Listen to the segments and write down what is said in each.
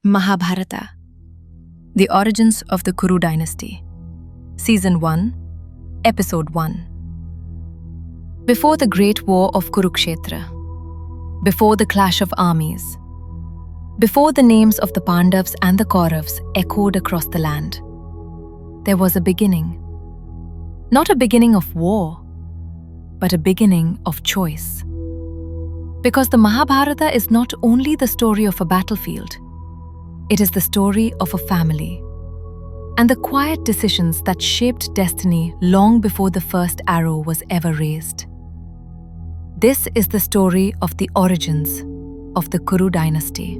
Mahabharata, The Origins of the Kuru Dynasty, Season 1, Episode 1. Before the Great War of Kurukshetra, before the clash of armies, before the names of the Pandavs and the Kauravs echoed across the land, there was a beginning. Not a beginning of war, but a beginning of choice. Because the Mahabharata is not only the story of a battlefield, it is the story of a family and the quiet decisions that shaped destiny long before the first arrow was ever raised. This is the story of the origins of the Kuru dynasty.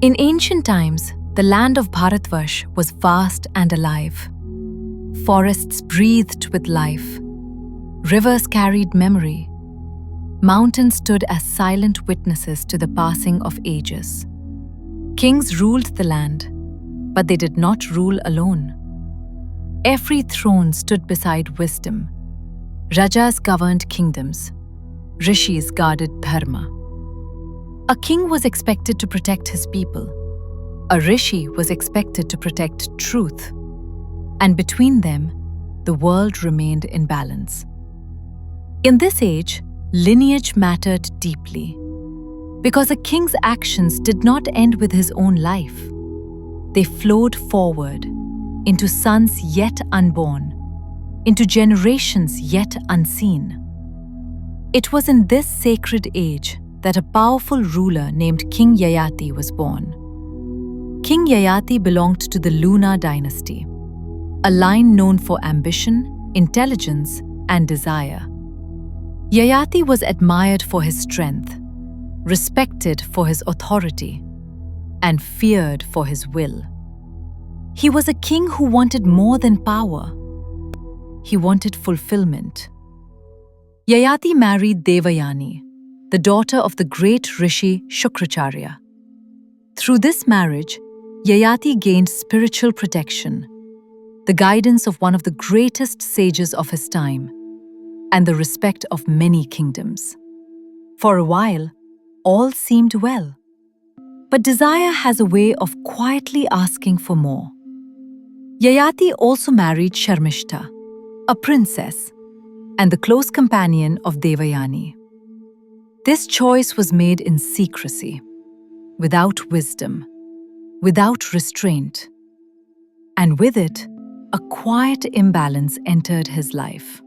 In ancient times, the land of Bharatvarsha was vast and alive. Forests breathed with life. Rivers carried memory. Mountains stood as silent witnesses to the passing of ages. Kings ruled the land, but they did not rule alone. Every throne stood beside wisdom. Rajas governed kingdoms. Rishis guarded dharma. A king was expected to protect his people. A rishi was expected to protect truth. And between them, the world remained in balance. In this age, lineage mattered deeply. Because a king's actions did not end with his own life. They flowed forward into sons yet unborn, into generations yet unseen. It was in this sacred age that a powerful ruler named King Yayati was born. King Yayati belonged to the Luna dynasty, a line known for ambition, intelligence, and desire. Yayati was admired for his strength, respected for his authority, and feared for his will. He was a king who wanted more than power. He wanted fulfillment. Yayati married Devayani, the daughter of the great rishi Shukracharya. Through this marriage, Yayati gained spiritual protection, the guidance of one of the greatest sages of his time, and the respect of many kingdoms. For a while, all seemed well. But desire has a way of quietly asking for more. Yayati also married Sharmishta, a princess, and the close companion of Devayani. This choice was made in secrecy, without wisdom, without restraint. And with it, a quiet imbalance entered his life.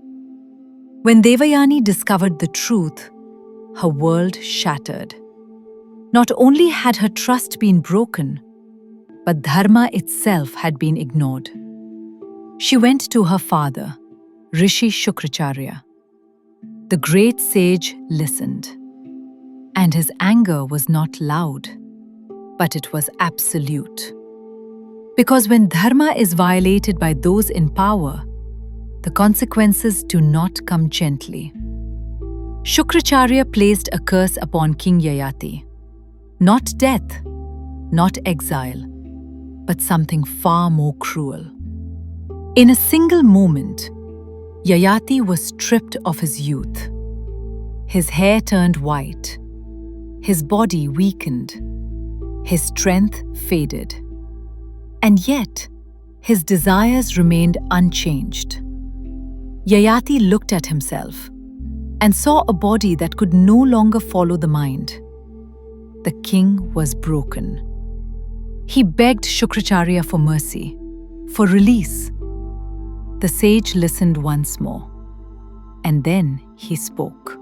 When Devayani discovered the truth, her world shattered. Not only had her trust been broken, but dharma itself had been ignored. She went to her father, Rishi Shukracharya. The great sage listened, and his anger was not loud, but it was absolute. Because when dharma is violated by those in power, the consequences do not come gently. Shukracharya placed a curse upon King Yayati. Not death, not exile, but something far more cruel. In a single moment, Yayati was stripped of his youth. His hair turned white, his body weakened, his strength faded. And yet, his desires remained unchanged. Yayati looked at himself and saw a body that could no longer follow the mind. The king was broken. He begged Shukracharya for mercy, for release. The sage listened once more, and then he spoke.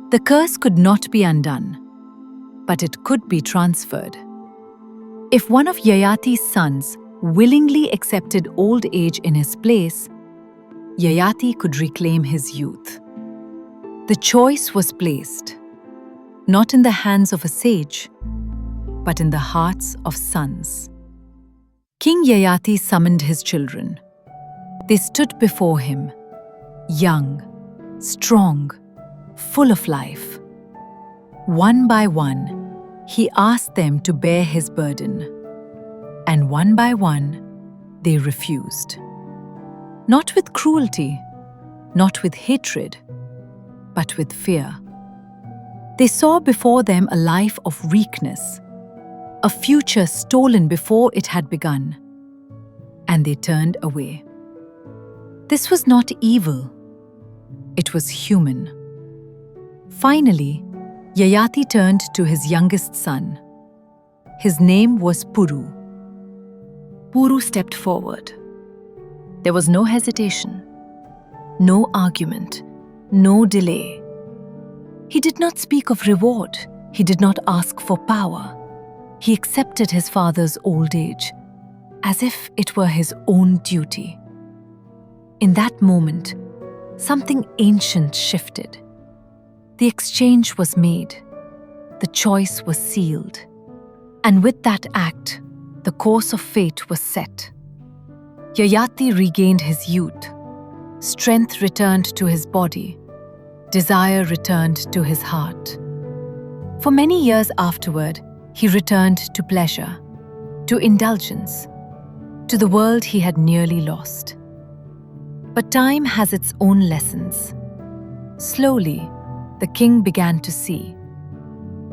The curse could not be undone, but it could be transferred. If one of Yayati's sons willingly accepted old age in his place, Yayati could reclaim his youth. The choice was placed, not in the hands of a sage, but in the hearts of sons. King Yayati summoned his children. They stood before him, young, strong, full of life. One by one, he asked them to bear his burden, and one by one, they refused. Not with cruelty, not with hatred, but with fear. They saw before them a life of weakness, a future stolen before it had begun. And they turned away. This was not evil. It was human. Finally, Yayati turned to his youngest son. His name was Puru. Puru stepped forward. There was no hesitation, no argument, no delay. He did not speak of reward. He did not ask for power. He accepted his father's old age, as if it were his own duty. In that moment, something ancient shifted. The exchange was made. The choice was sealed. And with that act, the course of fate was set. Yayati regained his youth. Strength returned to his body. Desire returned to his heart. For many years afterward, he returned to pleasure, to indulgence, to the world he had nearly lost. But time has its own lessons. Slowly, the king began to see.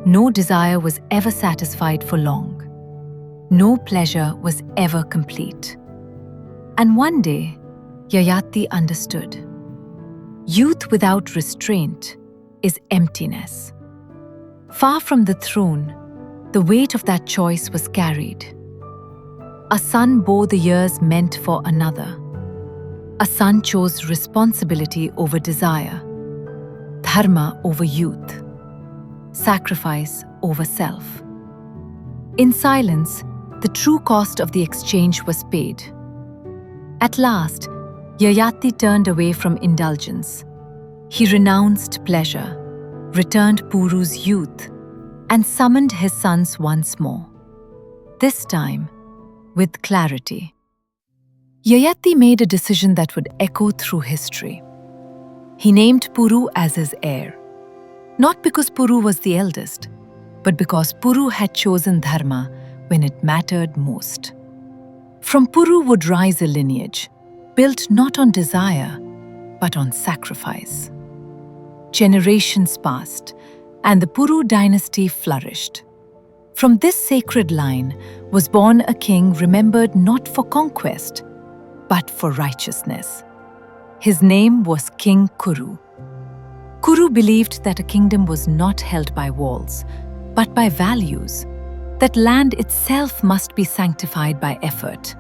No desire was ever satisfied for long. No pleasure was ever complete. And one day, Yayati understood. Youth without restraint is emptiness. Far from the throne, the weight of that choice was carried. A son bore the years meant for another. A son chose responsibility over desire, dharma over youth, sacrifice over self. In silence, the true cost of the exchange was paid. At last, Yayati turned away from indulgence. He renounced pleasure, returned Puru's youth, and summoned his sons once more. This time, with clarity. Yayati made a decision that would echo through history. He named Puru as his heir, not because Puru was the eldest, but because Puru had chosen dharma when it mattered most. From Puru would rise a lineage, built not on desire, but on sacrifice. Generations passed, and the Puru dynasty flourished. From this sacred line was born a king remembered not for conquest, but for righteousness. His name was King Kuru. Kuru believed that a kingdom was not held by walls, but by values, that land itself must be sanctified by effort.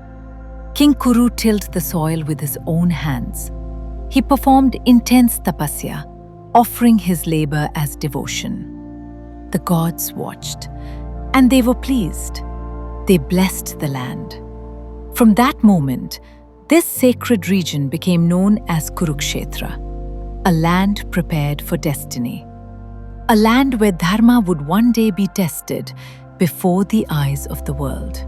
King Kuru tilled the soil with his own hands. He performed intense tapasya, offering his labor as devotion. The gods watched, and they were pleased. They blessed the land. From that moment, this sacred region became known as Kurukshetra, a land prepared for destiny. A land where dharma would one day be tested before the eyes of the world.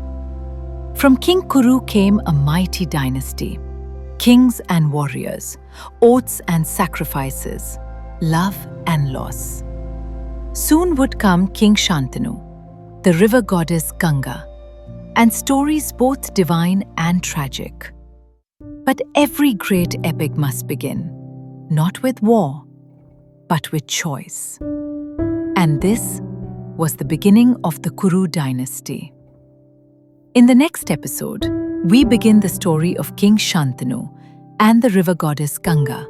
From King Kuru came a mighty dynasty, kings and warriors, oaths and sacrifices, love and loss. Soon would come King Shantanu, the river goddess Ganga, and stories both divine and tragic. But every great epic must begin, not with war, but with choice. And this was the beginning of the Kuru dynasty. In the next episode, we begin the story of King Shantanu and the river goddess Ganga,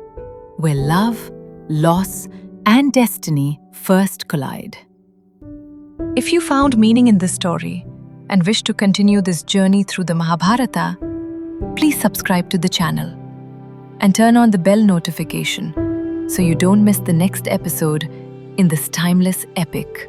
where love, loss, and destiny first collide. If you found meaning in this story and wish to continue this journey through the Mahabharata, please subscribe to the channel and turn on the bell notification so you don't miss the next episode in this timeless epic.